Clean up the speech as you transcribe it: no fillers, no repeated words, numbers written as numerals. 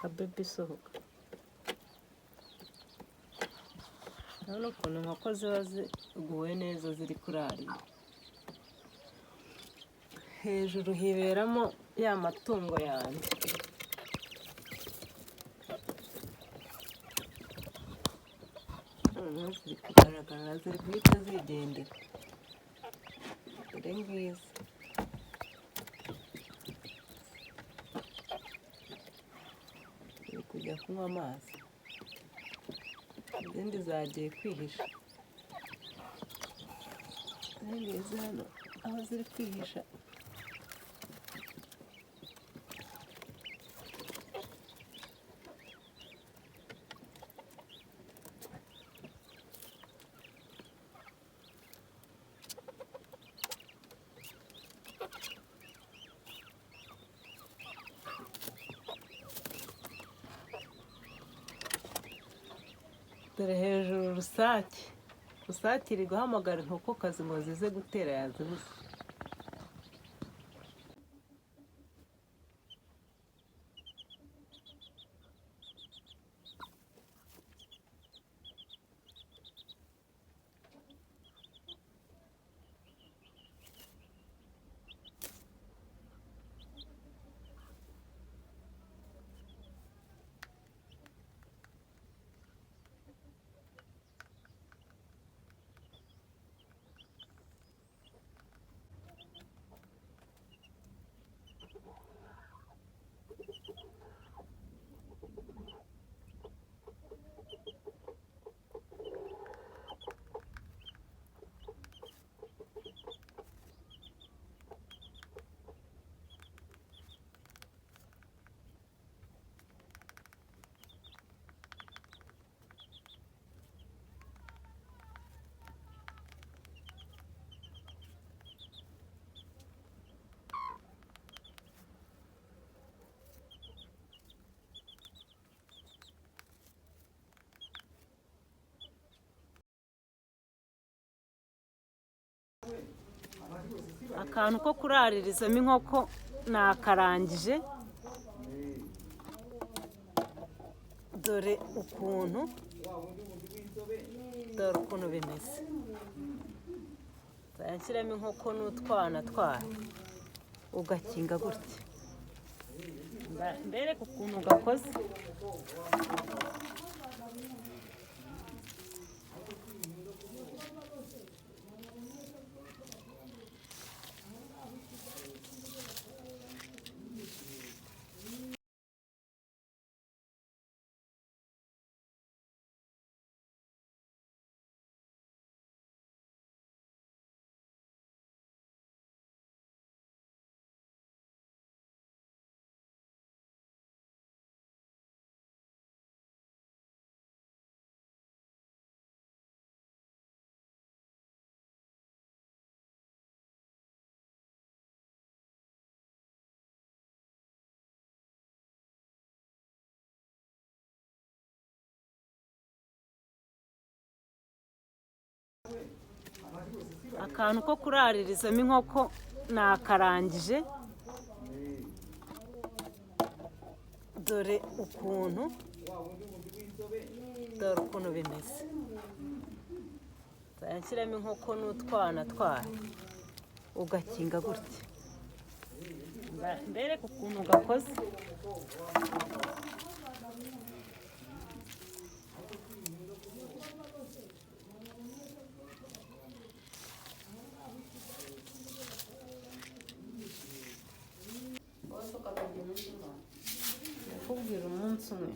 Kabebe isohoka. Urabona ukuntu inkoko ziba ziguwe neza ziri kurarira. Hejuru hiberamo ya matungo yanjye. Ziri kugaragara, ziri guhita zigendera. Dore ngizi. Ziri kujya kunywa amazi. Izindi zagiye kwihisha. Ngizi hano aho ziri kwihisha. Dore hejuru rusake. Rusake iri guhamagara inkokokazi ngo zize gutera yazibuze. Akantu ko kuraririzamo inkoko nakarangije. Dore ukuntu bimeze. Nzashyiramo inkoko n'utwana twayo ugakinga gutya. Mbereke ukuntu gakoze. Akantu ko kuraririzamo inkoko nakarangije. Dore ukuntu bimeze. Nzashyiramo inkoko n'utwana twayo ugakinga gutya. Mbereke ukuntu gakoze. Nakubwira umunsi umwe.